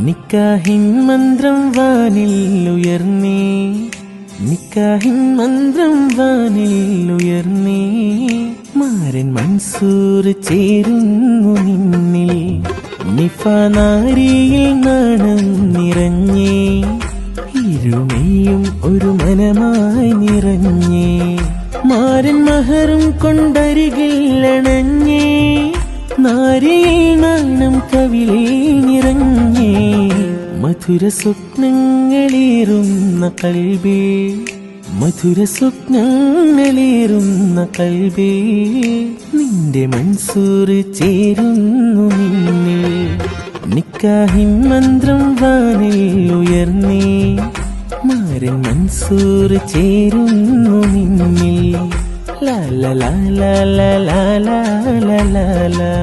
നിക്കാഹിൻ മന്ത്രം വാനിൽ ഉയർന്നേ, നിക്കാഹിൻ മന്ത്രം വാനിൽ ഉയർന്നേ, മാരൻ മൻസൂർ ചേരുന്നു നിന്നിൽ, നിഫ നാരിയിൽ നാണം നിറഞ്ഞേ, ഇരുമയും ഒരു മനമായി നിറഞ്ഞേ, മാരൻ മഹറും കൊണ്ടരികിൽ അണഞ്ഞേ, നാരിയിൽ നാണം കവിളിൽ നിറഞ്ഞേ, മധുര സ്വപ്നങ്ങളേറുന്ന കൽബേ, മധുര സ്വപ്നങ്ങളേറുന്ന കൽബേ, നിന്റെ മൻസൂർ ചേരുന്നു നിന്നിൽ, നിക്കാഹിൻ മന്ത്രം വാനിൽ ഉയർന്നേ, മാരൻ മൻസൂർ ചേരുന്നു നിന്നിൽ, ലാ ലാ ലാ ലാ ലാ ലാ ലാ ലാ ലാ.